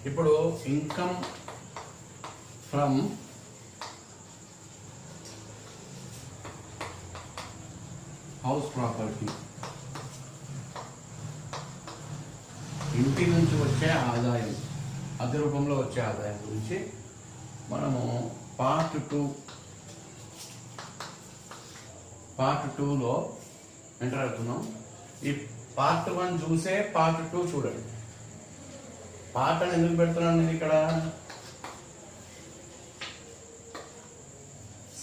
ఇప్పుడు income from house property, ఇంటి నుంచి వచ్చే ఆదాయం, అద్దె రూపంలో వచ్చే ఆదాయం గురించి మనము పార్ట్ 2లో ఎంటర్ అవుతున్నాం. ఈ పార్ట్ 1 చూసే పార్ట్ 2 చూడండి. పార్ట్ అని ఎందుకు పెడుతున్నాను నేను ఇక్కడ?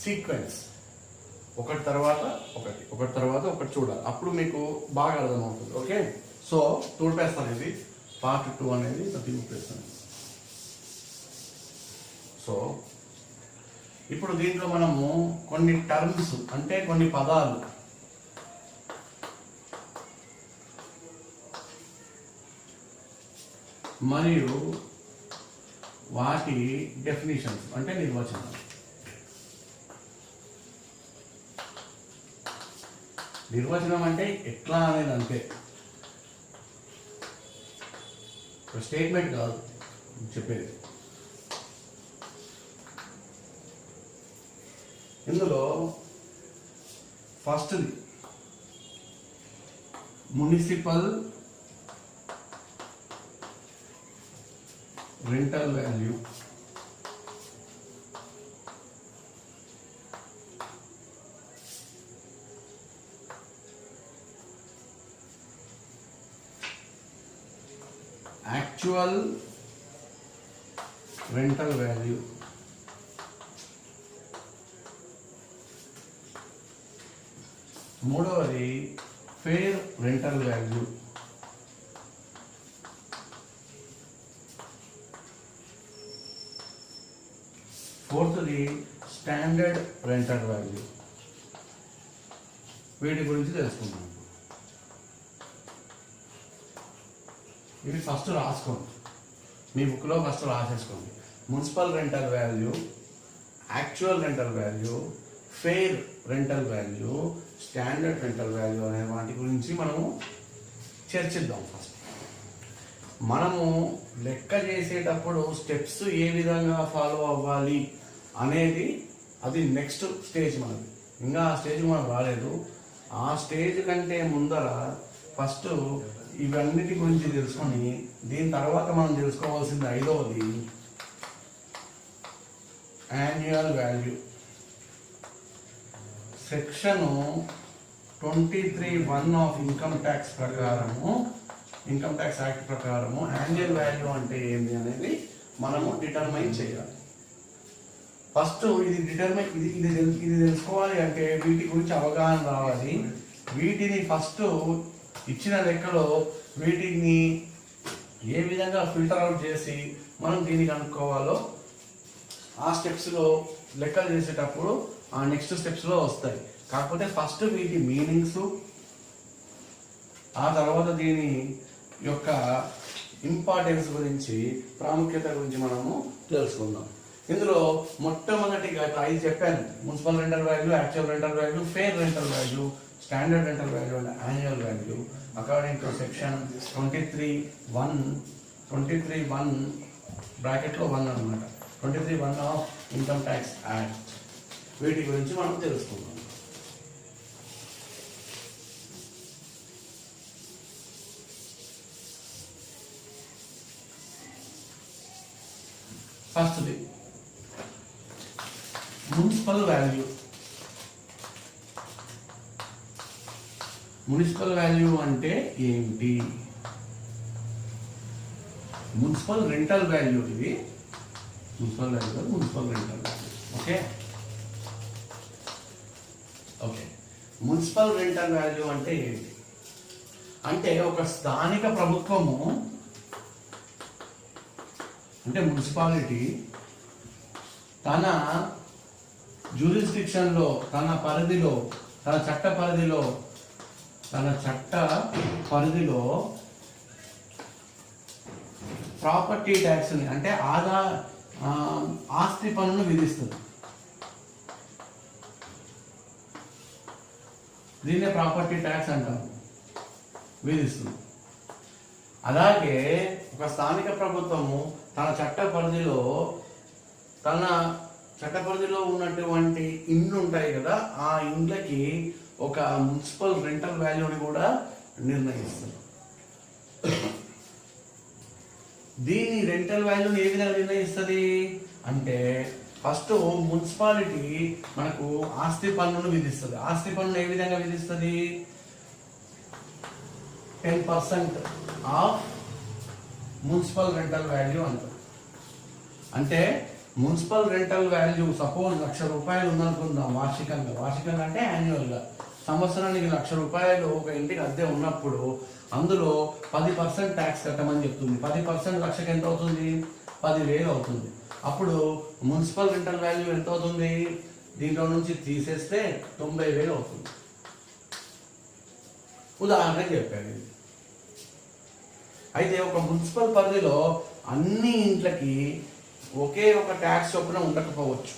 సీక్వెన్స్, ఒకటి తర్వాత ఒకటి చూడాలి, అప్పుడు మీకు బాగా అర్థమవుతుంది. ఓకే, సో తూడిపేస్తాను ఇది పార్ట్ 2 అనేది తిరిగిపేస్తాను. సో ఇప్పుడు దీంట్లో మనము కొన్ని టర్మ్స్ అంటే కొన్ని పదాలు మరియు వాటి డెఫినిషన్స్ అంటే నిర్వచనాలు. నిర్వచనం అంటే ఎట్లా అనేది అంతే, స్టేట్మెంట్ కాదు చెప్పేది. ఇందులో ఫస్ట్ది municipal rental value. Actual rental value. మూడవది ఫెయిర్ రెంటల్ వాల్యూ. ఫోర్త్ది స్టాండర్డ్ రెంటల్ వాల్యూ. వీటి గురించి తెలుసుకుందాం. ఇవి ఫస్ట్ రాసుకోండి, మీ బుక్లో ఫస్ట్ రాసేసుకోండి. Municipal rental value, actual rental value, fair rental value, standard rental value అనే వాటి గురించి మనము చర్చిద్దాం. ఫస్ట్ మనము లెక్క చేసేటప్పుడు స్టెప్స్ ఏ విధంగా ఫాలో అవ్వాలి అనేది అది నెక్స్ట్ స్టేజ్ మనది. ఇంకా ఆ స్టేజ్ మనం రాలేదు. ఆ స్టేజ్ కంటే ముందర ఫస్ట్ ఇవన్నిటి గురించి తెలుసుకొని దీని తర్వాత మనం తెలుసుకోవాల్సింది ఐదవది annual value. Section 23(1) of income tax ప్రకారము, ఇన్కమ్ ట్యాక్స్ యాక్ట్ ప్రకారము యాన్యువల్ వాల్యూ అంటే ఏంటి అనేది మనము డిటర్మైన్ చేయాలి. ఫస్ట్ ఇది తెలుసుకోవాలి అంటే వీటి గురించి అవగాహన రావాలి. వీటిని ఫస్ట్ ఇచ్చిన లెక్కలో వీటిని ఏ విధంగా ఫిల్టర్ అవుట్ చేసి మనం దీన్ని కనుక్కోవాలో ఆ స్టెప్స్లో లెక్కలు చేసేటప్పుడు ఆ నెక్స్ట్ స్టెప్స్లో వస్తాయి. కాకపోతే ఫస్ట్ వీటి మీనింగ్స్, ఆ తర్వాత దీని యొక్క ఇంపార్టెన్స్ గురించి, ప్రాముఖ్యత గురించి మనము తెలుసుకుందాం. ఇందులో మొట్టమొదటిగా 5 చెప్పాను: municipal rental value, actual rental value, fair rental value, standard rental value and annual value according to section 23(1) బ్రాకెట్లో 1 అనమాట, 23(1) ఆఫ్ ఇన్కమ్ ట్యాక్స్ యాక్ట్. వీటి గురించి మనం తెలుసుకుందాం. ఫస్ట్ది మున్సిపల్ వాల్యూ. మున్సిపల్ వాల్యూ అంటే ఏంటి? Municipal rental value. ఇది municipal value, municipal rental value. Okay okay municipal rental value అంటే ఏంటి అంటే ఒక స్థానిక ప్రభుత్వము అంటే మున్సిపాలిటీ తన జ్యూరిస్డిక్షన్లో, తన పరిధిలో, తన చట్ట పరిధిలో ప్రాపర్టీ ట్యాక్స్ని అంటే ఆస్తి పన్నును విధిస్తుంది. దీన్నే ప్రాపర్టీ ట్యాక్స్ అంటారు, విధిస్తుంది. అలాగే ఒక స్థానిక ప్రభుత్వము తన చట్ట పరిధిలో ఉన్నటువంటి ఇండ్లు ఉంటాయి కదా, ఆ ఇండ్లకి ఒక మున్సిపల్ రెంటల్ వాల్యూని కూడా నిర్ణయిస్తుంది. దీని రెంటల్ వాల్యూని ఏ విధంగా నిర్ణయిస్తుంది అంటే, ఫస్ట్ మున్సిపాలిటీ మనకు ఆస్తి పన్నును విధిస్తుంది. ఆస్తి పన్ను ఏ విధంగా విధిస్తుంది? 10% ఆఫ్ మున్సిపల్ రెంటల్ వాల్యూ అంటారు. అంటే మున్సిపల్ రెంటల్ వాల్యూ సపోజ్ 1,00,000 రూపాయలు ఉందనుకుందాం వార్షికంగా అంటే యాన్యువల్గా. సంవత్సరానికి 1,00,000 రూపాయలు ఒక ఇంటికి అద్దె ఉన్నప్పుడు అందులో 10% ట్యాక్స్ కట్టమని చెప్తుంది. 10% లక్షకి ఎంత అవుతుంది? 10,000 అవుతుంది. అప్పుడు మున్సిపల్ రెంటల్ వాల్యూ ఎంత అవుతుంది? దీంట్లో నుంచి తీసేస్తే 90,000 అవుతుంది. ఉదాహరణకి చెప్పాను. అయితే ఒక మున్సిపల్ పరిధిలో అన్ని ఇంట్లకి ఒకే ఒక ట్యాక్స్ చొప్పున ఉండకపోవచ్చు.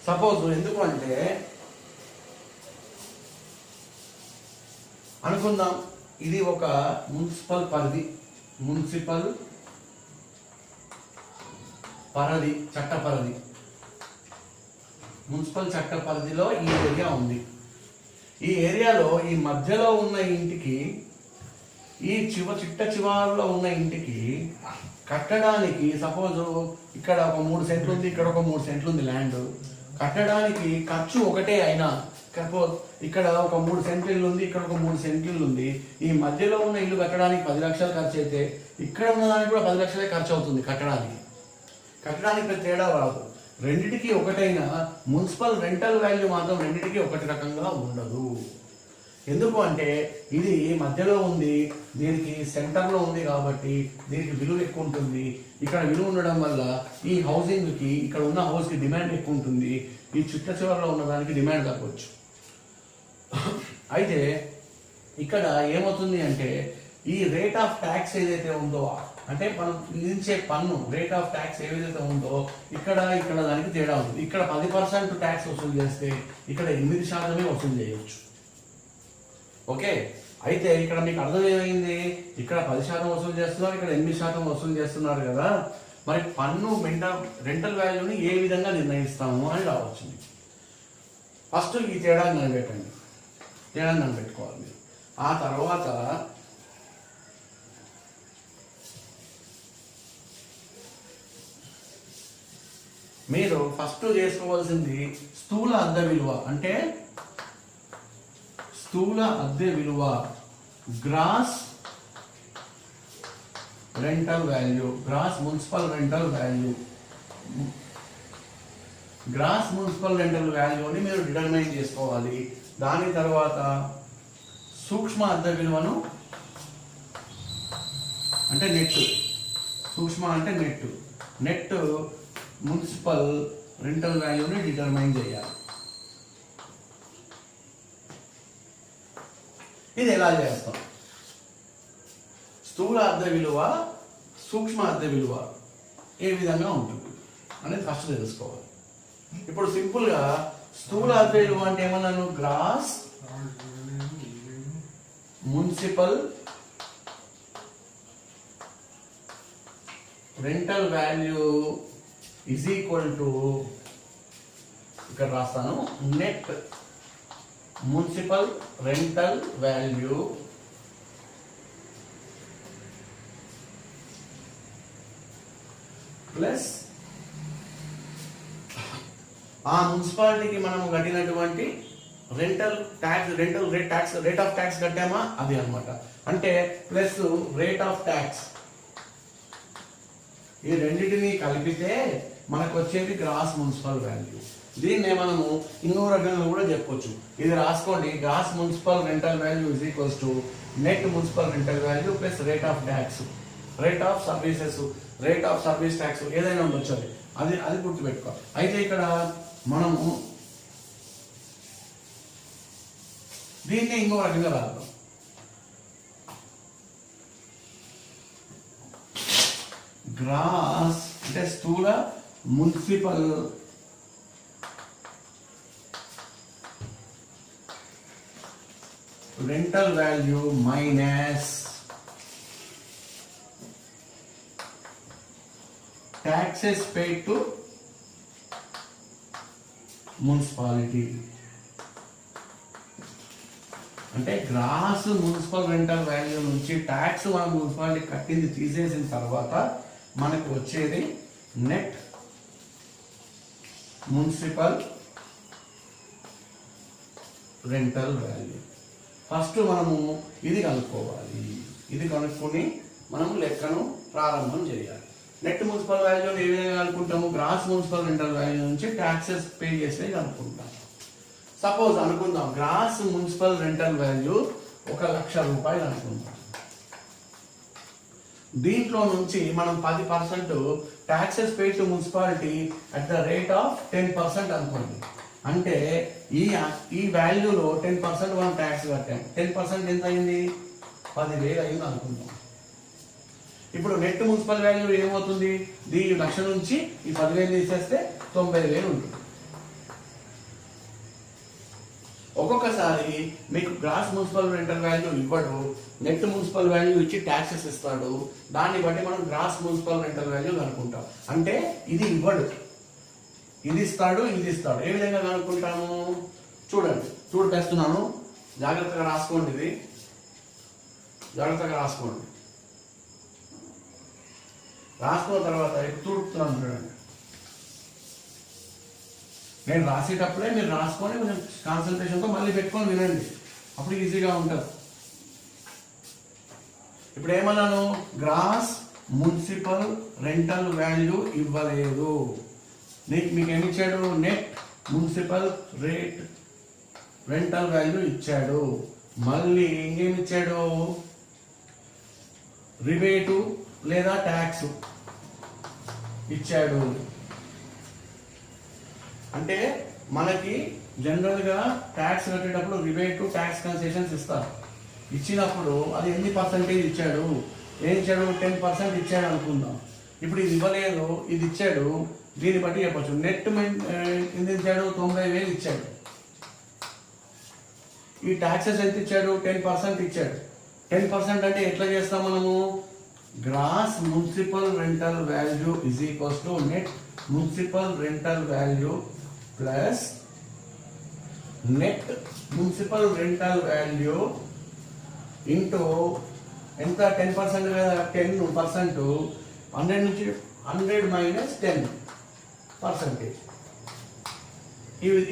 సపోజ్ ఎందుకు అంటే అనుకుందాం, ఇది ఒక మున్సిపల్ పరిధి, చట్ట పరిధిలో ఈ ఏరియా ఉంది. ఈ ఏరియాలో ఈ మధ్యలో ఉన్న ఇంటికి, ఈ చిట్ట చివరిలో ఉన్న ఇంటికి కట్టడానికి, సపోజ్ ఇక్కడ ఒక 3 సెంట్లు ఉంది, ఇక్కడ ఒక 3 సెంట్లు ఉంది ల్యాండ్, కట్టడానికి ఖర్చు ఒకటే అయినా, సపోజ్ ఇక్కడ ఒక 3 సెంట్లు ఇల్లు ఉంది, ఇక్కడ ఒక 3 సెంట్లు ఇల్లు ఉంది, ఈ మధ్యలో ఉన్న ఇల్లు కట్టడానికి 10 లక్షలు ఖర్చు అయితే ఇక్కడ ఉన్న దానికి కూడా 10 లక్షలే ఖర్చు అవుతుంది. కట్టడానికి తేడా రాదు. రెండిటికి ఒకటైనా మున్సిపల్ రెంటల్ వాల్యూ మాత్రం రెండిటికి ఒకటి రకంగా ఉండదు. ఎందుకు అంటే ఇది మధ్యలో ఉంది, దీనికి సెంటర్లో ఉంది కాబట్టి దీనికి విలువ ఎక్కువ ఉంటుంది. ఇక్కడ విలువ ఉండడం వల్ల ఈ హౌసింగ్కి, ఇక్కడ ఉన్న హౌస్కి డిమాండ్ ఎక్కువ ఉంటుంది. ఈ చిట్ట చివరిలో ఉన్న దానికి డిమాండ్ తగ్గవచ్చు. అయితే ఇక్కడ ఏమవుతుంది అంటే ఈ రేట్ ఆఫ్ ట్యాక్స్ ఏదైతే ఉందో, అంటే మనం విధించే పన్ను రేట్ ఆఫ్ ట్యాక్స్ ఏదైతే ఉందో ఇక్కడ దానికి తేడా ఉంది. ఇక్కడ 10% ట్యాక్స్ వసూలు చేస్తే ఇక్కడ 8% వసూలు చేయొచ్చు. ఓకే, అయితే ఇక్కడ మీకు అర్థం ఏమైంది? ఇక్కడ 10% వసూలు చేస్తున్నారు, ఇక్కడ 8% వసూలు చేస్తున్నారు కదా. మరి పన్ను రెంటల్ వాల్యూని ఏ విధంగా నిర్ణయిస్తాము అని రావచ్చు. ఫస్ట్ ఈ తేడాన్ని కనిపెట్టుకోవాలి మీరు. ఆ తర్వాత మీరు ఫస్ట్ చేసుకోవాల్సింది స్థూల అద్దె విలువ. అంటే స్థూల అద్దె విలువ, gross rental value, gross municipal rental వాల్యూని మీరు డిటర్మైన్ చేసుకోవాలి. దాని తర్వాత సూక్ష్మ అద్దె విలువను, అంటే నెట్ మున్సిపల్ రెంటల్ వాల్యూని డిటర్మైన్ చేయాలి. ఇది ఎలా చేస్తాం? స్థూల అద్దె విలువ, సూక్ష్మ అద్దె విలువ ఏ విధంగా ఉంటుంది అనేది ఫస్ట్ తెలుసుకోవాలి. ఇప్పుడు సింపుల్గా స్థూల అద్దె విలువ అంటే ఏమన్నాను? Gross municipal rental value is equal to, ఇక్కడ రాస్తాను, net municipal rental value plus ఆ మున్సిపాలిటీకి మనం కట్టినటువంటి రేట్ ఆఫ్ ట్యాక్స్ కట్టామా అది అన్నమాట. అంటే ప్లస్ రేట్ ఆఫ్ ట్యాక్స్, ఈ రెండింటిని కలిపితే మనకు వచ్చేది గ్రాస్ మున్సిపల్ వాల్యూ. దీన్నే మనము ఇంకో రకంగా కూడా చెప్పొచ్చు. ఇది రాసుకోండి, gross municipal rental value is equals to net municipal rental value plus rate of tax, rate of service tax ఏదైనా ఉండొచ్చు, అది గుర్తుపెట్టుకోవాలి. అయితే ఇక్కడ మనము దీన్ని ఇంకో రకంగా రాద్దాం. గ్రాస్ అంటే స్థూల municipal rental value minus taxes paid to municipality. అంటే గ్రాస్ మున్సిపల్ రెంటల్ వాల్యూ నుంచి ట్యాక్స్ మన మున్సిపాలిటీ కట్టింది తీసేసిన తర్వాత మనకు వచ్చేది net municipal rental value. First మనము ఇది కనుక్కోవాలి. ఇది కనుక్కొని మనం లెక్కను ప్రారంభం చేయాలి. నెట్ మున్సిపల్ వాల్యూని ఏ విధంగా అనుకుంటాము? గ్రాస్ మున్సిపల్ రెంటల్ వాల్యూ నుంచి ట్యాక్సెస్ పే చేస్తే అనుకుంటాం. సపోజ్ అనుకుందాం గ్రాస్ మున్సిపల్ రెంటల్ వాల్యూ 1,00,000 రూపాయలు అనుకుందాం. దీంట్లో నుంచి మనం 10% taxes pay to municipality at the rate of 10% అనుకోండి. అంటే ఈ వాల్యూలో 10% మనం ట్యాక్స్ కట్టాం. 10% ఎంత అయింది? 10,000 అయింది అనుకుందాం. ఇప్పుడు నెట్ మున్సిపల్ వాల్యూ ఏమవుతుంది? ఈ 1,00,000 నుంచి ఈ 10,000 తీసేస్తే 90,000 ఉంటుంది. ఒక్కొక్కసారి మీకు గ్రాస్ మున్సిపల్ రెంటల్ వాల్యూ ఇవ్వడు, నెట్ మున్సిపల్ వాల్యూ ఇచ్చి ట్యాక్సెస్ ఇస్తాడు. దాన్ని బట్టి మనం గ్రాస్ మున్సిపల్ రెంటల్ వాల్యూ కనుక్కుంటాం. అంటే ఇది ఇవ్వడు, ఇది ఇస్తాడు, ఇది ఇస్తాడు. ఏ విధంగా కనుక్కుంటాము? చూడండి, తెస్తున్నాను, జాగ్రత్తగా రాసుకోండి. ఇది జాగ్రత్తగా రాసుకోండి. రాసుకున్న తర్వాత చూడుతున్నాను చూడండి. నేను రాసేటప్పుడే మీరు రాసుకొని కొంచెం కాన్సన్ట్రేషన్తో మళ్ళీ పెట్టుకొని వినండి, అప్పుడు ఈజీగా ఉంటుంది. ఇప్పుడు ఏమన్నాను? గ్రాస్ మున్సిపల్ రెంటల్ వాల్యూ ఇవ్వలేదు. మీకు ఏమి ఇచ్చాడు? నెట్ మున్సిపల్ రెంటల్ వాల్యూ ఇచ్చాడు. మళ్ళీ ఇంకేమి ఇచ్చాడు? రిబేటు లేదా ట్యాక్స్ ఇచ్చాడు. అంటే మనకి జనరల్గా ట్యాక్స్ కట్టేటప్పుడు రిబేటు, ట్యాక్స్ కన్సెషన్స్ ఇస్తారు. ఇచ్చినప్పుడు అది ఎన్ని పర్సెంటేజ్ ఇచ్చాడు? ఏం ఇచ్చాడు? 10% ఇచ్చాడు అనుకుందాం. ఇప్పుడు ఇది ఇవ్వలేదు, ఇది ఇచ్చాడు. దీన్ని బట్టి చెప్పచ్చు నెట్ ఎంత ఇచ్చాడు? 90,000 ఇచ్చాడు. ఈ ట్యాక్సెస్ ఎంత ఇచ్చాడు? 10% ఇచ్చాడు. 10% అంటే ఎట్లా చేస్తాం మనము? Gross municipal rental value is equals to net municipal rental value plus net municipal rental value into ఎంత? 10% కదా, 10%. 100 నుంచి 100 మైనస్ 10%.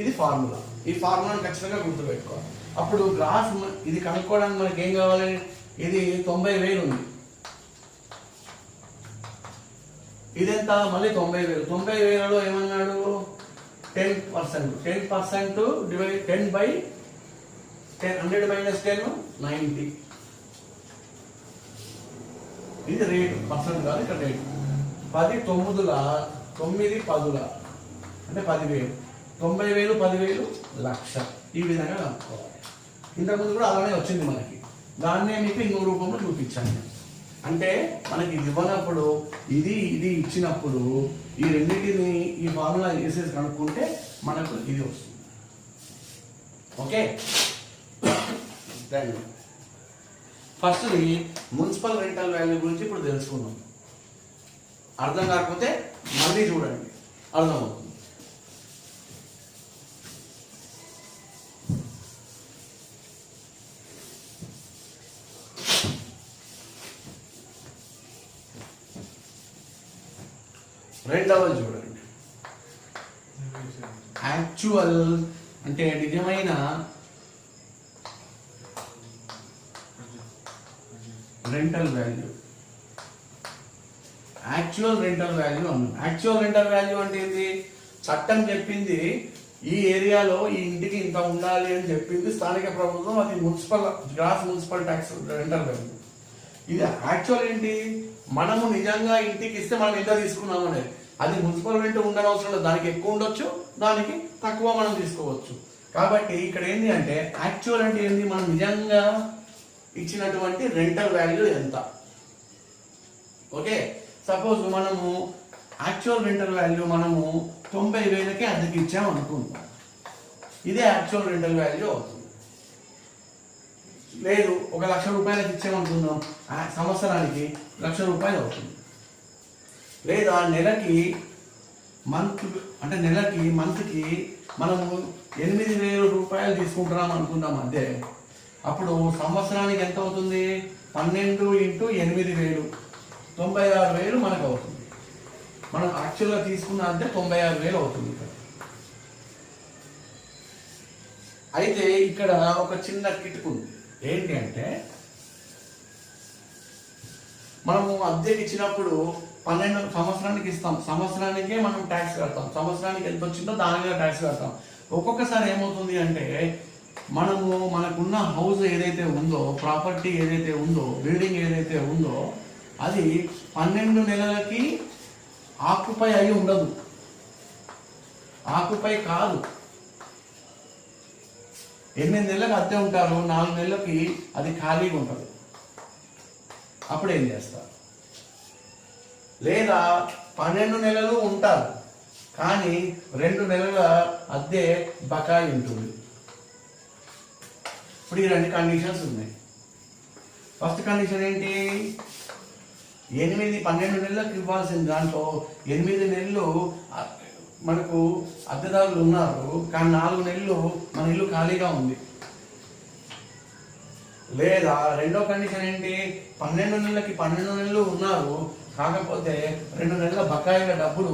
ఇది ఫార్ములా. ఈ ఫార్ములాను ఖచ్చితంగా గుర్తుపెట్టుకోవాలి. అప్పుడు గ్రాస్ ఇది కనుక్కోవడానికి మనకి ఏం కావాలి? ఇది 90,000 ఉంది. ఇదెంత? మళ్ళీ 90,000. 90,000లో ఏమన్నాడు? 10%. 10% డివైడ్ 10/10. 100 మైనస్ 10 90. ఇది రేటు, పర్సెంట్ కాదు ఇక్కడ రేటు. 10 9ల 9 10ల అంటే 10,000. 90,000 10,000 1,00,000. ఈ విధంగా కనుక్కోవాలి. ఇంతకుముందు కూడా అలానే వచ్చింది మనకి. దాన్నే మీకు ఇంకో రూపంలో చూపించాను. అంటే మనకి ఇది ఇవ్వనప్పుడు ఇది ఇచ్చినప్పుడు ఈ రెండింటిని ఈ ఫార్ములా వేసేసి కనుక్కుంటే మనకు ఇది వస్తుంది. Okay, first municipal rental value గురించి ఇప్పుడు తెలుసుకుందాం. అర్థం కాకపోతే మళ్ళీ చూడండి, అర్థమవుతుంది. రెండవది చూడండి. యాక్చువల్ అంటే నిజమైన rental value. Actual rental value అన్నాం. యాక్చువల్ రెంటల్ వాల్యూ అంటే ఏంటి? చట్టం చెప్పింది ఈ ఏరియాలో ఈ ఇంటికి ఇంత ఉండాలి అని చెప్పింది స్థానిక ప్రభుత్వం. అది gross municipal tax rental value. ఇది యాక్చువల్ ఏంటి? మనము నిజంగా ఇంటికి ఇస్తే మనం ఎంత తీసుకున్నాం అనేది. అది మున్సిపల్ రెంట్ ఉండనవసరం లేదు, దానికి ఎక్కువ ఉండొచ్చు, దానికి తక్కువ మనం తీసుకోవచ్చు. కాబట్టి ఇక్కడ ఏంటి అంటే యాక్చువల్ అంటే ఏంటి? మనం నిజంగా ఇచ్చినటువంటి రెంటల్ వాల్యూ ఎంత. ఓకే, సపోజ్ మనము యాక్చువల్ రెంటల్ వాల్యూ మనము 90,000కి అద్దెకి ఇచ్చాము అనుకుంటాం. ఇదే యాక్చువల్ రెంటల్ వాల్యూ అవుతుంది. లేదు 1,00,000 రూపాయలకి ఇచ్చామనుకుందాం, సంవత్సరానికి 1,00,000 రూపాయలు అవుతుంది. లేదా నెలకి మంత్కి మనము 8,000 రూపాయలు తీసుకుంటున్నాం అనుకుందాం అద్దె. అప్పుడు సంవత్సరానికి ఎంత అవుతుంది? 12 × 8,000 96,000 మనకు అవుతుంది. మనం యాక్చువల్గా తీసుకున్న అద్దె 96,000 అవుతుంది. అయితే ఇక్కడ ఒక చిన్న కిటుకు ఉంది. ఏంటి అంటే, మనము అద్దెకి ఇచ్చినప్పుడు 12 సంవత్సరానికి ఇస్తాం. సంవత్సరానికే మనం ట్యాక్స్ కడతాం. సంవత్సరానికి ఎంత వచ్చిందో దాని మీద ట్యాక్స్ కడతాం. ఒక్కొక్కసారి ఏమవుతుంది అంటే, మనకున్న హౌస్ ఏదైతే ఉందో, ప్రాపర్టీ ఏదైతే ఉందో, బిల్డింగ్ ఏదైతే ఉందో, అది 12 నెలలకి ఆక్యుపై అయి ఉండదు. ఆక్యుపై కాదు. 8 నెలలకు అద్దె ఉంటారు, 4 నెలలకి అది ఖాళీగా ఉంటుంది. అప్పుడు ఏం చేస్తారు? లేదా 12 నెలలు ఉంటారు కానీ 2 నెలల అద్దె బకాయి ఉంటుంది. ఇప్పుడు ఈ 2 కండిషన్స్ ఉన్నాయి. ఫస్ట్ కండిషన్ ఏంటి? 12 నెలలకు ఇవ్వాల్సిన దాంట్లో 8 నెలలు మనకు అద్దెదారులు ఉన్నారు కానీ 4 నెలలు మన ఇల్లు ఖాళీగా ఉంది. లేదా రెండో కండిషన్ ఏంటి? 12 నెలలకి 12 నెలలు ఉన్నారు కాకపోతే 2 నెలల బకాయిల డబ్బులు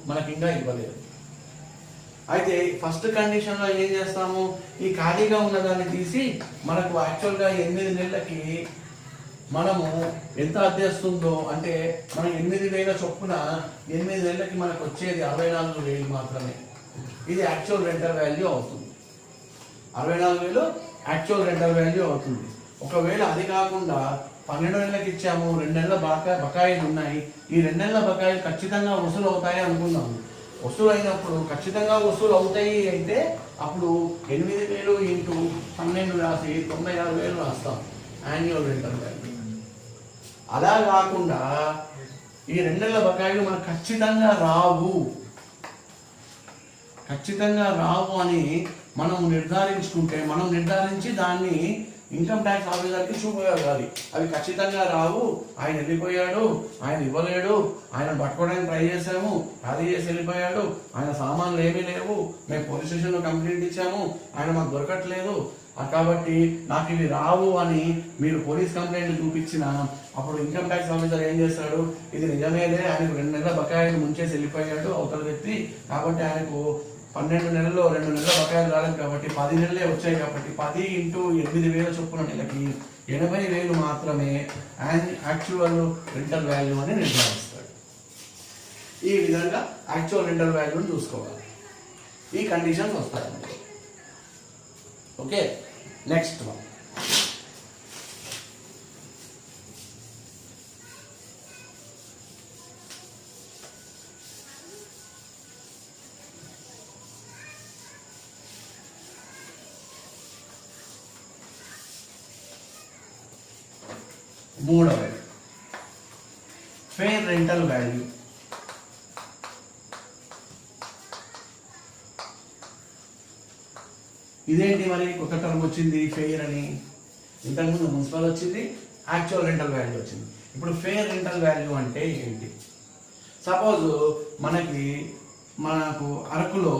మనకి ఇంకా ఇవ్వలేదు. అయితే ఫస్ట్ కండిషన్లో ఏం చేస్తాము? ఈ ఖాళీగా ఉన్నదాన్ని తీసి మనకు యాక్చువల్గా 8 నెలలకి మనము ఎంత అద్దె వస్తుందో, అంటే మనం 8,000 చొప్పున 8 నెలలకి మనకు వచ్చేది 64,000 మాత్రమే. ఇది యాక్చువల్ రెంటల్ వాల్యూ అవుతుంది. 64,000 యాక్చువల్ రెంటల్ వాల్యూ అవుతుంది. ఒకవేళ అది కాకుండా 12 నెలలకు ఇచ్చాము, 2 నెలల బకాయిలు ఉన్నాయి, ఈ 2 నెలల బకాయిలు ఖచ్చితంగా వసూలు అవుతాయి అనుకుందాము. వసూలు అయినప్పుడు ఖచ్చితంగా వసూలు అవుతాయి అయితే అప్పుడు 8,000 × 12 రాసి 96,000 రాస్తాం యాన్యువల్ రెంటల్ వాల్యూ. అలా కాకుండా ఈ 2 నెలల బకాయిలు మనకు ఖచ్చితంగా రావు అని మనం నిర్ధారించి దాన్ని ఇన్కమ్ ట్యాక్స్ ఆఫీసర్కి చూపించాలి. అవి ఖచ్చితంగా రావు, ఆయన వెళ్ళిపోయాడు, ఆయన ఇవ్వలేడు, ఆయన పట్టుకోవడానికి ట్రై చేసాము, అది చేసి వెళ్ళిపోయాడు, ఆయన సామాన్లు ఏమీ లేవు, మేము పోలీస్ స్టేషన్లో కంప్లైంట్ ఇచ్చాము, ఆయన మాకు దొరకట్లేదు, కాబట్టి నాకు ఇవి రావు అని మీరు పోలీస్ కంప్లైంట్ చూపించిన అప్పుడు ఇన్కమ్ ట్యాక్స్ ఆఫీసర్ ఏం చేస్తాడు? ఇది నిజమేలే, ఆయనకు 2 నెలల బకాయిలు ముంచేసి వెళ్ళిపోయాడు అవతల వ్యక్తి, కాబట్టి ఆయనకు 12 నెలల్లో 2 నెలల బకాయిలు రాలేదు కాబట్టి 10 నెలలే వచ్చాయి కాబట్టి 10 × 8,000 చొప్పున నెలకి 80,000 మాత్రమే యాక్చువల్ రెంటల్ వాల్యూ అని నిర్ధారిస్తాడు. ఈ విధంగా యాక్చువల్ రెంటల్ వాల్యూని చూసుకోవాలి. ఈ కండిషన్స్ వస్తాయి. Okay, next one. మూడవది ఫెయిర్ రెంటల్ వాల్యూ. ఇదేంటి మరి కొత్త టర్మ్ వచ్చింది ఫెయిర్ అని? ఇంతకుముందు మున్సిపల్ వచ్చింది, యాక్చువల్ రెంటల్ వాల్యూ వచ్చింది. ఇప్పుడు ఫెయిర్ రెంటల్ వాల్యూ అంటే ఏంటి? సపోజ్ మనకు అరకులో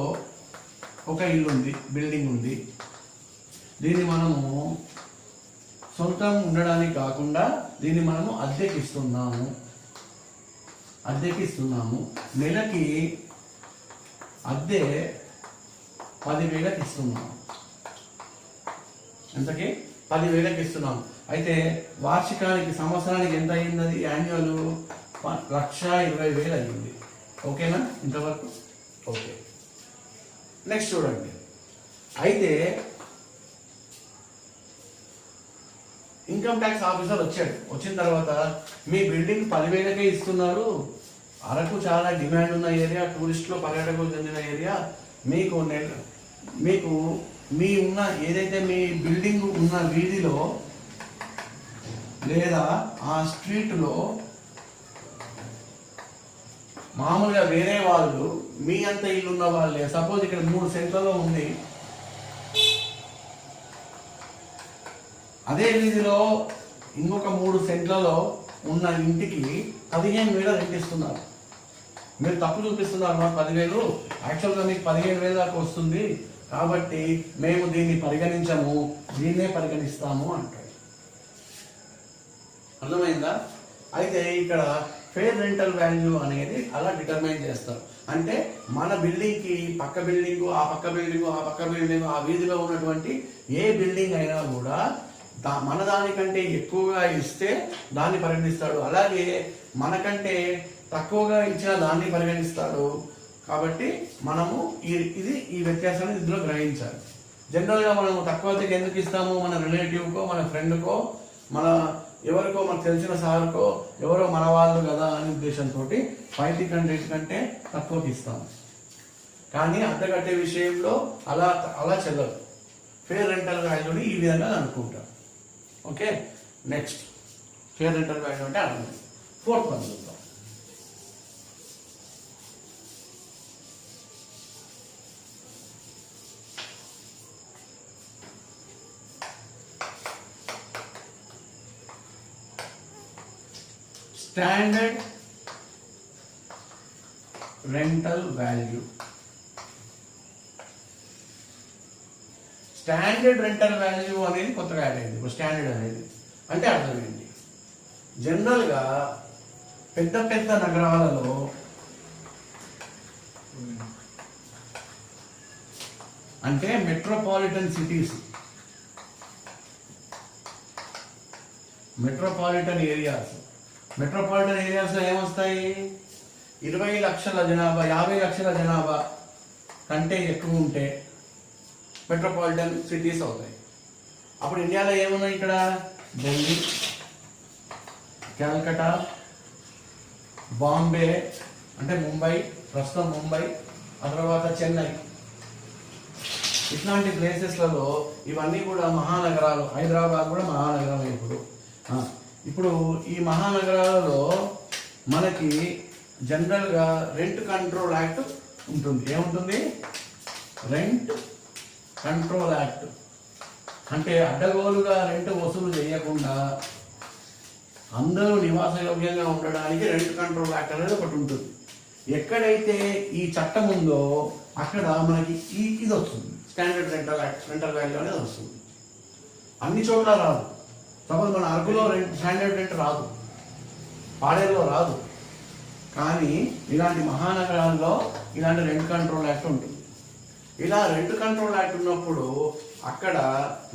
ఒక ఇల్లు ఉంది, బిల్డింగ్ ఉంది. దీన్ని మనము సొంతం ఉండడానికి కాకుండా దీన్ని మనము అద్దెకిస్తున్నాము. నెలకి అద్దె 10,000కి ఇస్తున్నాము. ఎంతకి? 10,000కి ఇస్తున్నాము. అయితే వార్షికానికి సంవత్సరానికి ఎంత అయింది? అది యాన్యువల్ 1,20,000 అయ్యింది. ఓకేనా ఇంతవరకు? ఓకే, నెక్స్ట్ చూడండి. అయితే ఇన్కమ్ ట్యాక్స్ ఆఫీసర్ వచ్చాడు. వచ్చిన తర్వాత మీ బిల్డింగ్ 10,000కే ఇస్తున్నారు, అరకు చాలా డిమాండ్ ఉన్న ఏరియా, టూరిస్టులు పర్యాటకులు చెందిన ఏరియా, మీకు ఏదైతే మీ బిల్డింగ్ ఉన్న వీధిలో లేదా ఆ స్ట్రీట్లో మామూలుగా వేరే వాళ్ళు మీ అంత ఇల్లున్న వాళ్ళే, సపోజ్ ఇక్కడ 3 సెంట్లలో ఉంది, అదే వీధిలో ఇంకొక 3 సెంట్లలో ఉన్న ఇంటికి 15,000 రెంట్ ఇస్తున్నారు. మీరు తప్పు చూపిస్తున్నారు, మా 10,000 యాక్చువల్గా మీకు 15,000 దాకా వస్తుంది, కాబట్టి మేము దీన్ని పరిగణించము, దీన్నే పరిగణిస్తాము అంటాడు. అర్థమైందా? అయితే ఇక్కడ ఫేర్ రెంటల్ వాల్యూ అనేది అలా డిటర్మైన్ చేస్తారు. అంటే మన బిల్డింగ్కి పక్క బిల్డింగు, ఆ పక్క బిల్డింగు, ఆ పక్క బిల్డింగు, ఆ వీధిలో ఉన్నటువంటి ఏ బిల్డింగ్ అయినా కూడా మన దానికంటే ఎక్కువగా ఇస్తే దాన్ని పరిగణిస్తాడు, అలాగే మనకంటే తక్కువగా ఇచ్చిన దాన్ని పరిగణిస్తాడు. కాబట్టి మనము ఈ వ్యత్యాసాన్ని ఇందులో గ్రహించాలి. జనరల్గా మనం తక్కువకి ఎందుకు ఇస్తాము? మన రిలేటివ్కో, మన ఫ్రెండ్కో, మన ఎవరికో మనకు తెలిసిన సార్కో, ఎవరో మన వాళ్ళు కదా అనే ఉద్దేశంతో 5 కంటే తక్కువకి ఇస్తాము. కానీ అద్దెకట్టే విషయంలో అలా చెల్లదు. ఫేర్ రెంటల్ వాల్యూని ఈ విధంగా అనుకుంటాం. Okay, next fair rental value అంటే అర్థం. 4th వన్ చూద్దాం. Standard rental value. Standard rental value అనేది కొత్తగా యాడ్ అయింది. ఇప్పుడు స్టాండర్డ్ అనేది అంటే అర్థం ఏంటి? జనరల్గా పెద్ద పెద్ద నగరాలలో అంటే మెట్రోపాలిటన్ సిటీస్, మెట్రోపాలిటన్ ఏరియాస్లో ఏమొస్తాయి? 20 లక్షల జనాభా, 50 లక్షల జనాభా కంటే ఎక్కువ ఉంటే మెట్రోపాలిటన్ సిటీస్ అవుతాయి. అప్పుడు ఇండియాలో ఏమున్నాయి? ఇక్కడ ఢిల్లీ, కలకట్టా, బాంబే అంటే ముంబై, ప్రస్తుతం ముంబై, ఆ తర్వాత చెన్నై, ఇట్లాంటి ప్లేసెస్లలో ఇవన్నీ కూడా మహానగరాలు. హైదరాబాద్ కూడా మహానగరం. ఇప్పుడు ఈ మహానగరాలలో మనకి జనరల్గా రెంట్ కంట్రోల్ యాక్ట్ ఉంటుంది. ఏముంటుంది? Rent control act. అంటే అడ్డగోలుగా రెంట్ వసూలు చేయకుండా అందరూ నివాసయోగ్యంగా ఉండడానికి రెంట్ కంట్రోల్ యాక్ట్ అనేది ఒకటి ఉంటుంది. ఎక్కడైతే ఈ చట్టం ఉందో అక్కడ మనకి ఇది వస్తుంది, స్టాండర్డ్ రెంటల్ వాల్యూ అనేది వస్తుంది. అన్ని చోట్ల రాదు. సపోజ్ మన అరకులో స్టాండర్డ్ రెంట్ రాదు, పాడేరులో రాదు, కానీ ఇలాంటి మహానగరాల్లో ఇలాంటి రెంట్ కంట్రోల్ యాక్ట్ ఉంటుంది. ఇలా రెంట్ కంట్రోల్ యాక్ట్ ఉన్నప్పుడు అక్కడ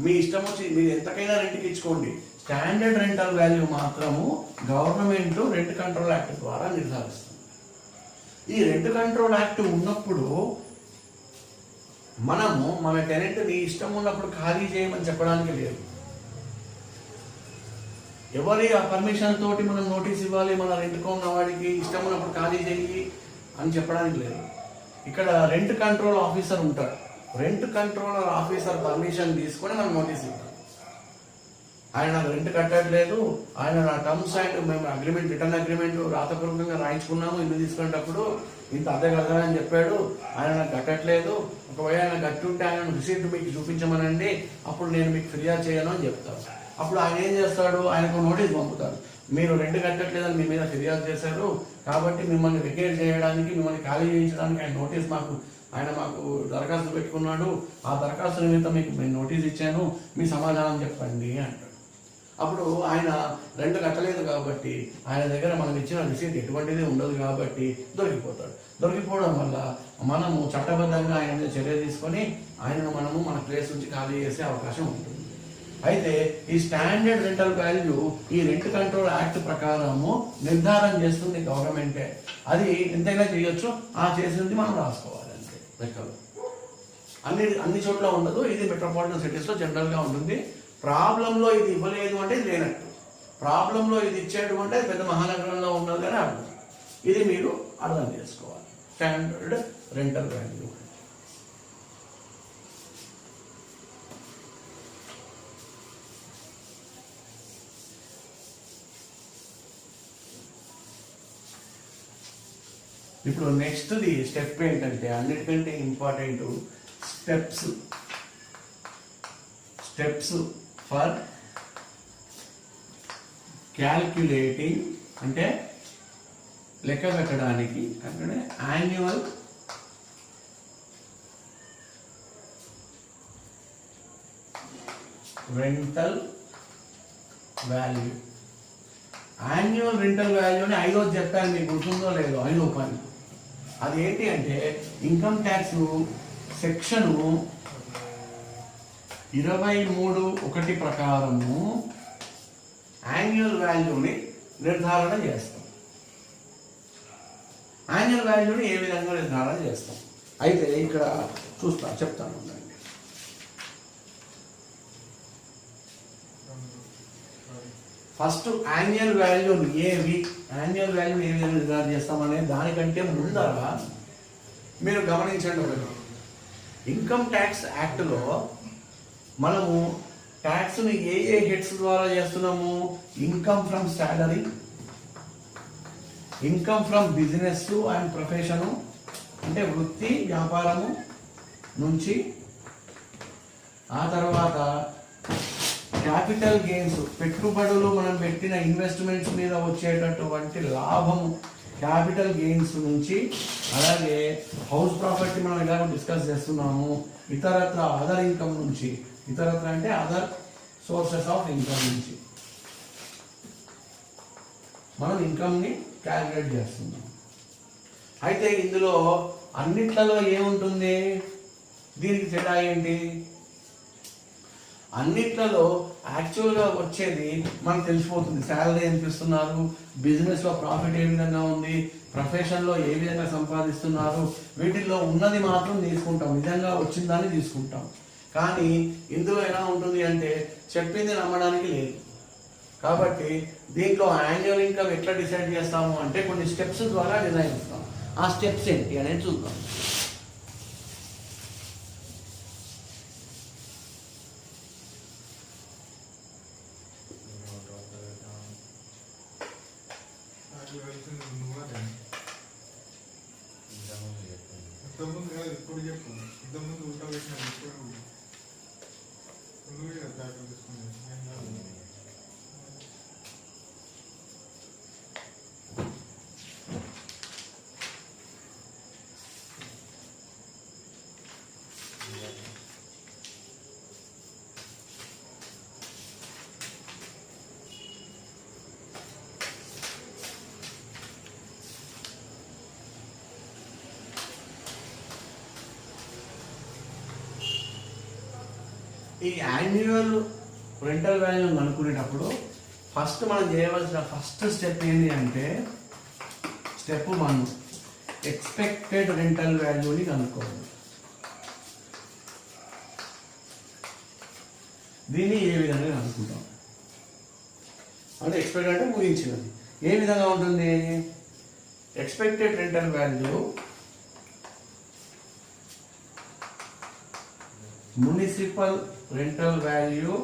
మీ ఇష్టం వచ్చి మీరు ఎంతకైనా రెంట్కి ఇచ్చుకోండి. స్టాండర్డ్ రెంటల్ వాల్యూ మాత్రము గవర్నమెంట్ రెంట్ కంట్రోల్ యాక్ట్ ద్వారా నిర్ధారిస్తుంది. ఈ రెంట్ కంట్రోల్ యాక్ట్ ఉన్నప్పుడు మనము మన టెనెంట్ని ఇష్టం ఉన్నప్పుడు ఖాళీ చేయమని చెప్పడానికి లేదు. ఎవరి పర్మిషన్ తోటి మనం నోటీస్ ఇవ్వాలి, మన రెంట్కు ఉన్న వాడికి ఇష్టం ఉన్నప్పుడు ఖాళీ చేయి అని చెప్పడానికి లేదు. ఇక్కడ రెంట్ కంట్రోల్ ఆఫీసర్ ఉంటాడు. రెంట్ కంట్రోల్ ఆఫీసర్ పర్మిషన్ తీసుకొని మనం నోటీస్ ఇవ్వాలి. ఆయన నాకు రెంట్ కట్టట్లేదు, ఆయన నా టర్మ్స్ అండ్ మేము అగ్రిమెంట్, రిటర్న్ అగ్రిమెంట్ రాతపూర్వకంగా రాయించుకున్నాము, ఇల్లు తీసుకునేటప్పుడు ఇంత అద్దె కడతానని చెప్పాడు, ఆయన నాకు కట్టట్లేదు, ఒకవేళ ఆయన కట్టుంటే ఆయన రిసీప్ట్ మీకు చూపించమనండి, అప్పుడు నేను మీకు ఫిర్యాదు చేయను అని చెప్తాను. అప్పుడు ఆయన ఏం చేస్తాడు? ఆయనకు నోటీస్ పంపుతాడు. మీరు రెంట్ కట్టట్లేదని మీ మీద ఫిర్యాదు చేశారు, కాబట్టి మిమ్మల్ని వెకేట్ చేయడానికి, మిమ్మల్ని ఖాళీ చేయించడానికి ఆయన మాకు దరఖాస్తు పెట్టుకున్నాడు, ఆ దరఖాస్తు నిమిత్తం మీకు నేను నోటీస్ ఇచ్చాను, మీ సమాధానం చెప్పండి అంటాడు. అప్పుడు ఆయన రెంట్ కట్టలేదు కాబట్టి ఆయన దగ్గర మనం ఇచ్చిన రిసీట్ ఎటువంటిది ఉండదు కాబట్టి దొరికిపోతాడు. దొరికిపోవడం వల్ల మనము చట్టబద్ధంగా ఆయన మీద చర్య తీసుకొని ఆయనను మనము మన ప్లేస్ నుంచి ఖాళీ చేసే అవకాశం ఉంటుంది. అయితే ఈ స్టాండర్డ్ రెంటల్ వాల్యూ ఈ రెంట్ కంట్రోల్ యాక్ట్ ప్రకారము నిర్ధారణ చేస్తుంది గవర్నమెంటే. అది ఎంతైనా చేయొచ్చు, ఆ చేసింది మనం రాసుకోవాలి అంతే లెక్కలు. అన్ని చోట్ల ఉండదు, ఇది మెట్రోపాలిటన్ సిటీస్లో జనరల్గా ఉంటుంది. ప్రాబ్లంలో ఇది ఇవ్వలేదు అంటే ఇది లేనట్టు, ప్రాబ్లంలో ఇది ఇచ్చేటు అంటే పెద్ద మహానగరంలో ఉన్నది అని అర్థం. ఇది మీరు అర్థం చేసుకోవాలి. Standard rental value. ఇప్పుడు నెక్స్ట్ది స్టెప్ ఏంటంటే అన్నిటికంటే ఇంపార్టెంట్ స్టెప్స్ ఫర్ క్యాల్క్యులేటింగ్ అంటే లెక్క కట్టడానికి అక్కడ annual rental value. Annual rental వాల్యూని 5వ చెప్పాను, మీకు గుర్తుందో లేదో 5వ పాయింట్. అది ఏంటి అంటే ఇన్కమ్ ట్యాక్స్ సెక్షను 23(1) ప్రకారము యాన్యువల్ వాల్యూని నిర్ధారణ చేస్తాం. యాన్యువల్ వాల్యూని ఏ విధంగా నిర్ధారణ చేస్తాం అయితే ఇక్కడ చెప్తాను. ఫస్ట్ యాన్యువల్ వాల్యూని ఏ విధంగా నిర్ధారణ చేస్తామనే దానికంటే ముందర మీరు గమనించండి ఒకటి. ఇన్కమ్ ట్యాక్స్ యాక్ట్లో మనము ట్యాక్స్ని ఏ హెడ్స్ ద్వారా చేస్తున్నాము? Income from salary, income from business and profession, అంటే వృత్తి వ్యాపారము నుంచి, ఆ తర్వాత క్యాపిటల్ గెయిన్స్, పెట్టుబడులు మనం పెట్టిన ఇన్వెస్ట్మెంట్స్ మీద వచ్చేటటువంటి లాభము క్యాపిటల్ గెయిన్స్ నుంచి, అలాగే హౌస్ ప్రాపర్టీ మనం ఎలాగో డిస్కస్ చేస్తున్నాము, ఇతరత్ర అదర్ ఇన్కమ్ నుంచి, ఇతరత్ర అంటే అదర్ సోర్సెస్ ఆఫ్ ఇన్కమ్ నుంచి మనం ఇన్కమ్ని క్యాలిక్యులేట్ చేస్తున్నాం. అయితే ఇందులో అన్నిట్లలో ఏముంటుంది? దీనికి తేడా ఏంటి? అన్నిట్లలో యాక్చువల్గా వచ్చేది మనకు తెలిసిపోతుంది. శాలరీ ఎంత ఇస్తున్నారు, బిజినెస్లో ప్రాఫిట్ ఏ విధంగా ఉంది, ప్రొఫెషన్లో ఏ విధంగా సంపాదిస్తున్నారు, వీటిల్లో ఉన్నది మాత్రం తీసుకుంటాం, నిజంగా వచ్చిందని తీసుకుంటాం. కానీ ఇందులో ఎలా ఉంటుంది అంటే చెప్పింది నమ్మడానికి లేదు. కాబట్టి దీంట్లో యాన్యువల్ ఇన్కమ్ ఎట్లా డిసైడ్ చేస్తాము అంటే కొన్ని స్టెప్స్ ద్వారా డిజైన్ చేస్తాం. ఆ స్టెప్స్ ఏంటి అనేది చూద్దాం. ఈ యాన్యువల్ రెంటల్ వాల్యూ అనుకునేటప్పుడు ఫస్ట్ మనం చేయవలసిన ఫస్ట్ స్టెప్ ఏంటి అంటే స్టెప్ 1 ఎక్స్పెక్టెడ్ రెంటల్ వాల్యూని కనుక్కోవాలి. దీన్ని ఏ విధంగా కనుక్కుంటాం అంటే ఎక్స్పెక్టెడ్ అంటే ఊహించినది. ఏ విధంగా ఉంటుంది? Expected rental value municipal rental value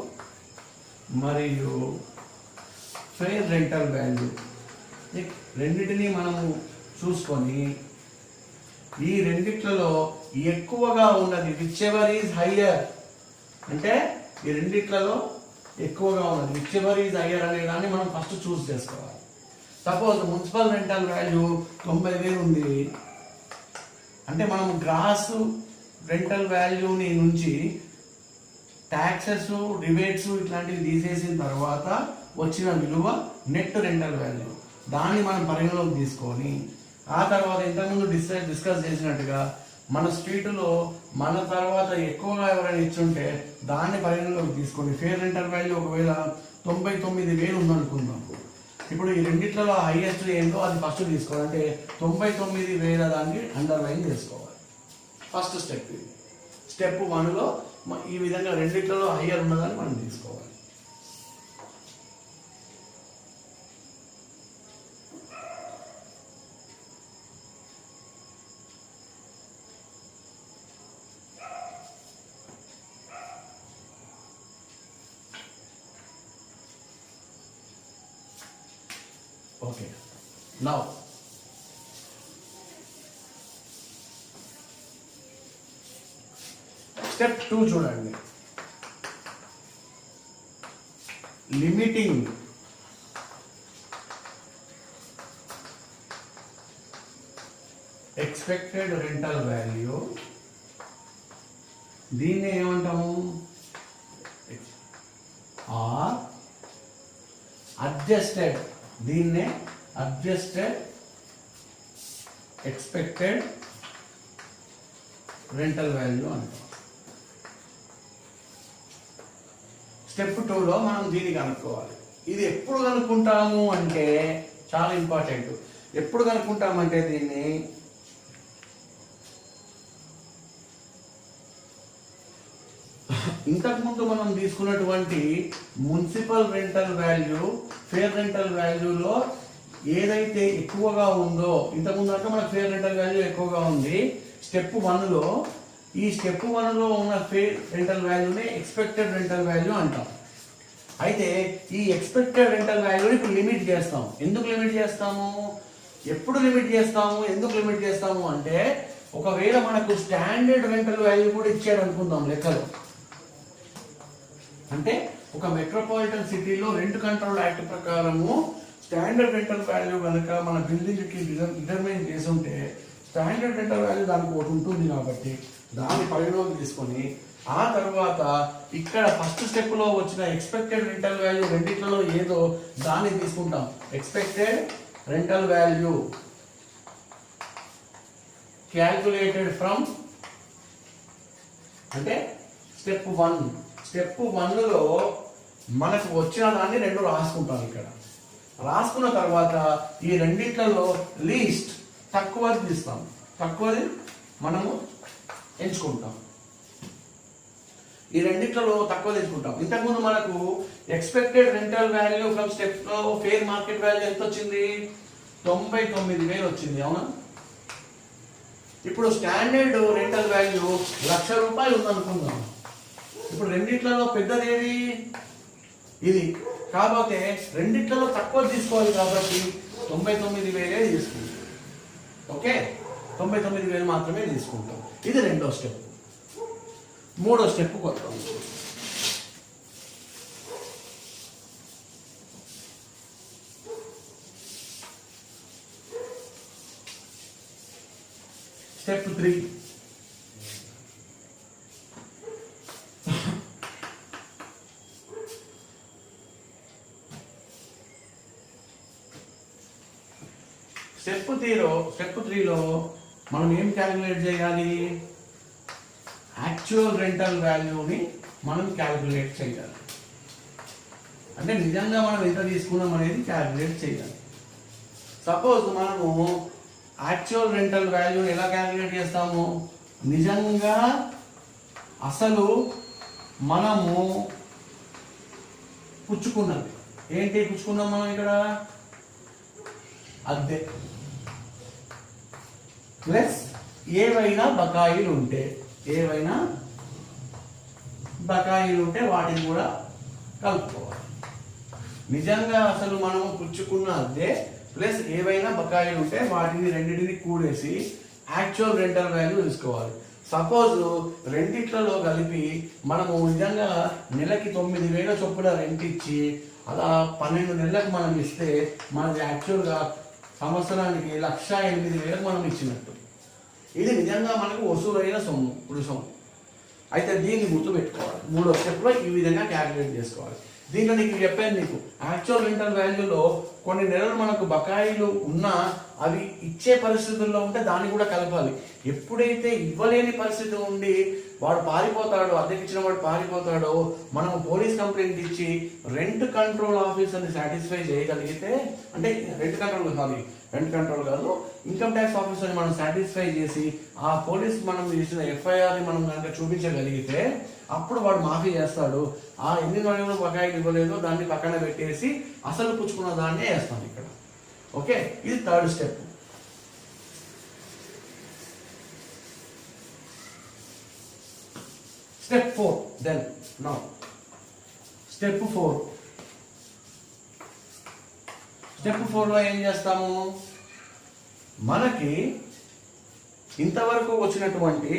మరియు ఫెయిర్ రెంటల్ వాల్యూ రెండింటినీ మనము చూసుకొని ఈ రెండిట్లలో ఎక్కువగా ఉన్నది విచ్ ఎవర్ ఈజ్ హయ్యర్, అంటే ఈ రెండిట్లలో ఎక్కువగా ఉన్నది విచ్ ఎవర్ ఈజ్ హయ్యర్ అనే దాన్ని మనం ఫస్ట్ చూస్ చేసుకోవాలి. సపోజ్ మున్సిపల్ రెంటల్ వాల్యూ 90,000 ఉంది అంటే మనం గ్రాస్ రెంటల్ వాల్యూని నుంచి ట్యాక్సెస్ రిబేట్స్ ఇట్లాంటివి తీసేసిన తర్వాత వచ్చిన విలువ నెట్ రెంటల్ వాల్యూ, దాన్ని మనం పరిగణలోకి తీసుకొని ఆ తర్వాత ఇంతకుముందు డిస్కస్ చేసినట్టుగా మన స్ట్రీట్లో మన తర్వాత ఎక్కువగా ఎవరైనా ఇచ్చుంటే దాన్ని పరిగణలోకి తీసుకొని ఫేర్ రెంటల్ వాల్యూ ఒకవేళ 99,000 ఉందనుకుందాం. ఇప్పుడు ఈ రెండిట్లలో హైయెస్ట్ ఏంటో అది ఫస్ట్ తీసుకోవాలి. అంటే 99,000 దాన్ని అండర్లైన్ చేసుకోవాలి. ఫస్ట్ స్టెప్ ఇది. స్టెప్ 1లో ఈ విధంగా రెండిట్లలో హయ్యర్ ఉన్నదాన్ని మనం తీసుకోవాలి. ఓకే, నౌ స్టెప్ 2 చూడండి. లిమిటింగ్ ఎక్స్పెక్టెడ్ రెంటల్ వాల్యూ, దీన్ని ఏమంటాము ఆర్ అడ్జస్టెడ్, దీన్నే అడ్జస్టెడ్ ఎక్స్పెక్టెడ్ రెంటల్ వాల్యూ అంటాం. స్టెప్ 2లో మనం దీన్ని కనుక్కోవాలి. ఇది ఎప్పుడు కనుక్కుంటాము అంటే చాలా ఇంపార్టెంట్. ఎప్పుడు కనుక్కుంటామంటే దీన్ని ఇంతకుముందు మనం తీసుకున్నటువంటి municipal rental value, fair rental వాల్యూలో ఏదైతే ఎక్కువగా ఉందో, ఇంతకుముందు అంటే మనకు ఫేర్ రెంటల్ వాల్యూ ఎక్కువగా ఉంది స్టెప్ 1లో, ఈ స్టెప్ 1లో ఉన్న ఫేర్ రెంటల్ వాల్యూని ఎక్స్పెక్టెడ్ రెంటల్ వాల్యూ అంటాం. అయితే ఈ ఎక్స్పెక్టెడ్ రెంటల్ వాల్యూని ఇప్పుడు లిమిట్ చేస్తాం. ఎందుకు లిమిట్ చేస్తాము, ఎప్పుడు లిమిట్ చేస్తాము, ఎందుకు లిమిట్ చేస్తాము అంటే ఒకవేళ మనకు స్టాండర్డ్ రెంటల్ వాల్యూ కూడా ఇచ్చాడు అనుకుందాం లెక్కలో. అంటే ఒక మెట్రోపాలిటన్ సిటీలో రెంట్ కంట్రోల్ యాక్ట్ ప్రకారము స్టాండర్డ్ రెంటల్ వాల్యూ కనుక మన బిల్డింగ్కి డిటర్మైన్ చేసి ఉంటే స్టాండర్డ్ రెంటల్ వాల్యూ దానికి ఒకటి ఉంటుంది కాబట్టి దాన్ని పరిగణలోకి తీసుకొని ఆ తర్వాత ఇక్కడ ఫస్ట్ స్టెప్లో వచ్చిన ఎక్స్పెక్టెడ్ రెంటల్ వాల్యూ రెండిట్లలో ఏదో దాన్ని తీసుకుంటాం. Expected rental value calculated from అంటే స్టెప్ 1. స్టెప్ 1లో మనకు వచ్చిన దాన్ని రెండు రాసుకుంటాం. ఇక్కడ రాసుకున్న తర్వాత ఈ రెండిట్లలో లీస్ట్ తక్కువది తీస్తాం, తక్కువది మనము ఎంచుకుంటాం. ఈ రెండిట్లలో తక్కువ తీసుకుంటాం. ఇంతకుముందు మనకు ఎక్స్పెక్టెడ్ రెంటల్ వాల్యూ ఫ్రమ్ స్టెప్లో ఫేర్ మార్కెట్ వాల్యూ ఎంత వచ్చింది, 99,000 వచ్చింది, అవునా. ఇప్పుడు స్టాండర్డ్ రెంటల్ వాల్యూ ₹1,00,000 ఉందనుకుందాం. ఇప్పుడు రెండిట్లలో పెద్దది ఏది, ఇది. కాకపోతే రెండిట్లలో తక్కువ తీసుకోవాలి కాబట్టి 99,000 తీసుకుంటాం. ఓకే, 99,000 మాత్రమే తీసుకుంటాం. ఇది రెండో స్టెప్. మూడో స్టెప్ కొత్తాం. స్టెప్ 3. స్టెప్ 3లో మనం ఏం క్యాలిక్యులేట్ చేయాలి, యాక్చువల్ రెంటల్ వాల్యూని మనం క్యాలిక్యులేట్ చేయాలి. అంటే నిజంగా మనం ఎంత తీసుకున్నాం అనేది క్యాలిక్యులేట్ చేయాలి. సపోజ్ మనము యాక్చువల్ రెంటల్ వాల్యూని ఎలా క్యాలిక్యులేట్ చేస్తాము, నిజంగా అసలు మనము పుచ్చుకున్నది ఏంటి, పుచ్చుకున్నాం మనం ఇక్కడ అద్దె ప్లస్ ఏవైనా బకాయిలు ఉంటే, ఏవైనా బకాయిలు ఉంటే వాటిని కూడా కలుపుకోవాలి. నిజంగా అసలు మనము పుచ్చుకున్న అద్దె ప్లస్ ఏవైనా బకాయిలు ఉంటే వాటిని రెండింటిని కూడేసి యాక్చువల్ రెంటల్ వాల్యూ తీసుకోవాలి. సపోజ్ రెండిట్లలో కలిపి మనము నిజంగా నెలకి 9,000 చొప్పున రెంట్ ఇచ్చి అలా 12 నెలలకు మనం ఇస్తే మనది యాక్చువల్గా సంవత్సరానికి 1,08,000 మనం ఇచ్చినట్టు. ఇది నిజంగా మనకు వసూలైన సొమ్ము, రుసొమ్ము. అయితే దీన్ని గుర్తుపెట్టుకోవాలి. మూడో స్టెప్లో ఈ విధంగా క్యాలిక్యులేట్ చేసుకోవాలి. దీంట్లో నీకు చెప్పాను, నీకు యాక్చువల్ రెంటల్ వాల్యూలో కొన్ని నెలలు మనకు బకాయిలు ఉన్నా అవి ఇచ్చే పరిస్థితుల్లో ఉంటే దాన్ని కూడా కలపాలి. ఎప్పుడైతే ఇవ్వలేని పరిస్థితి ఉండి వాడు పారిపోతాడో, అద్దెకి ఇచ్చిన వాడు పారిపోతాడో, మనం పోలీస్ కంప్లైంట్ ఇచ్చి రెంట్ కంట్రోల్ ఆఫీసర్ని సాటిస్ఫై చేయగలిగితే, అంటే రెంట్ కంట్రోల్ కాదు, ఇన్కమ్ ట్యాక్స్ ఆఫీసర్ని మనం సాటిస్ఫై చేసి ఆ పోలీస్ మనం చేసిన ఎఫ్ఐఆర్ని మనం కనుక చూపించగలిగితే అప్పుడు వాడు మాఫీ చేస్తాడు. ఆ ఎన్ని నెలలు బకాయిలు ఇవ్వలేదో దాన్ని పక్కన పెట్టేసి అసలు పుచ్చుకున్న దాన్నే వేస్తాం ఇక్కడ. ఓకే, ఇది third step. Step 4. Then now step 4. Step 4లో ఏం చేస్తాము, మనకి ఇంతవరకు వచ్చినటువంటి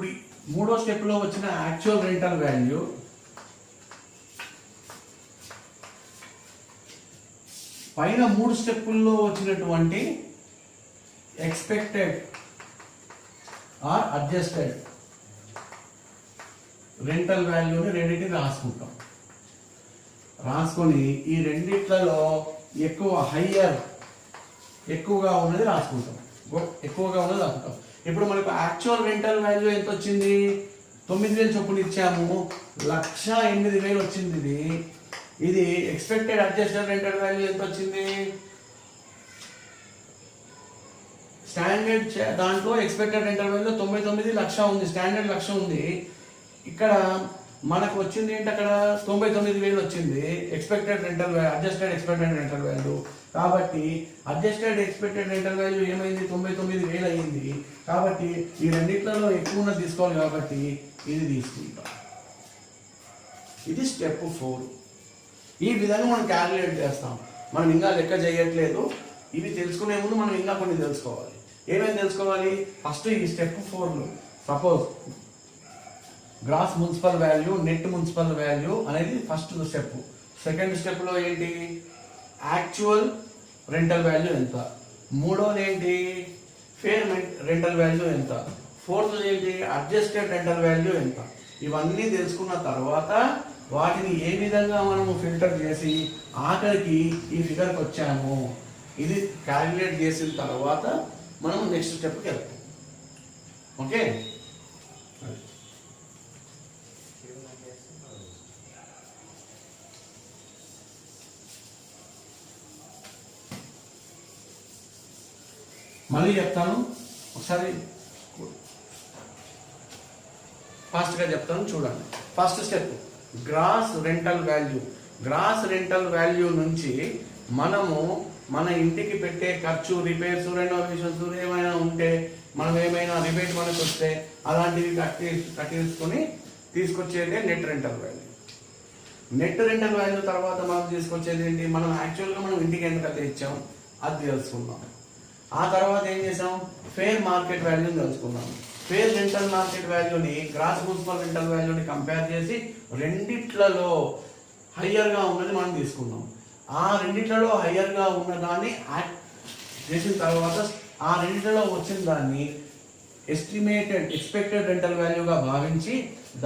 ఇప్పుడు మూడో స్టెప్లో వచ్చిన యాక్చువల్ రెంటల్ వాల్యూ పైన 3 స్టెప్పుల్లో వచ్చినటువంటి ఎక్స్పెక్టెడ్ ఆర్ అడ్జస్టెడ్ రెంటల్ వాల్యూని రెండింటిని రాసుకుంటాం. రాసుకొని ఈ రెండిట్లలో ఎక్కువగా ఉన్నది రాసుకుంటాం. ఇప్పుడు మనకు యాక్చువల్ రెంటల్ వాల్యూ ఎంత వచ్చింది? 9,000 చొప్పున ఇచ్చాము, 1,08,000 వచ్చింది. ఇది ఎక్స్పెక్టెడ్ అడ్జస్టెడ్ రెంటల్ వాల్యూ ఎంత వచ్చింది? స్టాండర్డ్ దాంట్లో ఎక్స్పెక్టెడ్ రెంటల్ వాల్యూ 99, 1,00,000 ఉంది. స్టాండర్డ్ 1,00,000 ఉంది. ఇక్కడ మనకు వచ్చింది ఏంటి? అక్కడ 99,000 వచ్చింది expected rental value, adjusted expected rental value. కాబట్టి అడ్జస్టెడ్ ఎక్స్పెక్టెడ్ రెంటల్ వాల్యూ ఏమైంది? 99,000 అయ్యింది. కాబట్టి ఈ రెండిట్లలో ఎక్కువ ఉన్నది తీసుకోవాలి, కాబట్టి ఇది తీసుకుంటాం. ఇది స్టెప్ 4. ఈ విధంగా మనం క్యాలిక్యులేట్ చేస్తాం. మనం ఇంకా లెక్క చేయట్లేదు. ఇవి తెలుసుకునే ముందు మనం ఇంకా కొన్ని తెలుసుకోవాలి. ఏమేమి తెలుసుకోవాలి? ఫస్ట్ ఈ స్టెప్ 4లో suppose gross municipal value, net municipal value అనేది ఫస్ట్ స్టెప్. సెకండ్ స్టెప్లో ఏంటి? యాక్చువల్ రెంటల్ వాల్యూ ఎంత. మూడోది ఏంటి? ఫేర్ రెంటల్ వాల్యూ ఎంత. ఫోర్త్ ఏంటి? అడ్జస్టెడ్ రెంటల్ వాల్యూ ఎంత. ఇవన్నీ తెలుసుకున్న తర్వాత వాటిని ఏ విధంగా మనము ఫిల్టర్ చేసి ఆఖరికి ఈ ఫిగర్కి వచ్చాము. ఇది క్యాలిక్యులేట్ చేసిన తర్వాత మనం నెక్స్ట్ స్టెప్కి వెళ్తాం. ఓకే, మళ్ళీ చెప్తాను, ఒకసారి ఫాస్ట్గా చెప్తాను చూడండి. First step gross rental value. Gross rental value నుంచి మనము మన ఇంటికి పెట్టే ఖర్చు, రిపేర్స్, రెనోవేషన్స్ ఏమైనా ఉంటే, మనం ఏమైనా రిబేట్ మనకు వస్తే అలాంటివి కట్టించుకొని తీసుకొచ్చేదే net rental value. Net rental value తర్వాత మనం తీసుకొచ్చేది ఏంటి? మనం యాక్చువల్గా మనం ఇంటికి ఎంత కట్టే ఇచ్చాం అది తెలుసుకున్నాం. ఆ తర్వాత ఏం చేసాం? ఫేర్ మార్కెట్ వాల్యూని తెలుసుకున్నాం. ఫేర్ రెంటల్ మార్కెట్ వాల్యూని గ్రాస్ మున్సిపల్ రెంటల్ వాల్యూని కంపేర్ చేసి రెండిట్లలో హయ్యర్గా ఉన్నది మనం తీసుకున్నాం. ఆ రెండిట్లలో హయ్యర్గా ఉన్నదాన్ని యాడ్ చేసిన తర్వాత ఆ రెండిట్లలో వచ్చిన దాన్ని ఎక్స్పెక్టెడ్ రెంటల్ వాల్యూగా భావించి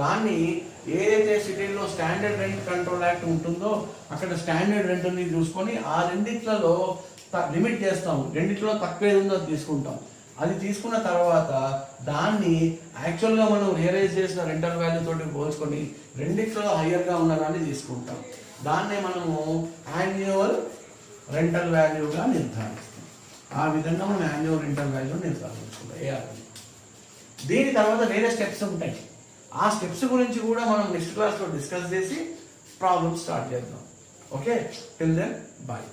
దాన్ని ఏదైతే సిటీలో స్టాండర్డ్ రెంట్ కంట్రోల్ యాక్ట్ ఉంటుందో అక్కడ స్టాండర్డ్ రెంట్ని చూసుకొని ఆ రెండిట్లలో లిమిట్ చేస్తాం. రెండిట్లో తక్కువ ఏది ఉందో అది తీసుకుంటాం. అది తీసుకున్న తర్వాత దాన్ని యాక్చువల్గా మనం రియలైజ్ చేసిన రెంటల్ వాల్యూ తోటి పోల్చుకొని రెండిట్లో హయ్యర్గా ఉన్నదాన్ని తీసుకుంటాం. దాన్నే మనము యాన్యువల్ రెంటల్ వాల్యూగా నిర్ధారిస్తాం. ఆ విధంగా మనం యాన్యువల్ రెంటల్ వాల్యూ నిర్ధారించుకుంటాం. దీని తర్వాత వేరే స్టెప్స్ ఉంటాయి. ఆ స్టెప్స్ గురించి కూడా మనం నెక్స్ట్ క్లాస్లో డిస్కస్ చేసి ప్రాబ్లమ్ స్టార్ట్ చేద్దాం. Okay, till then bye.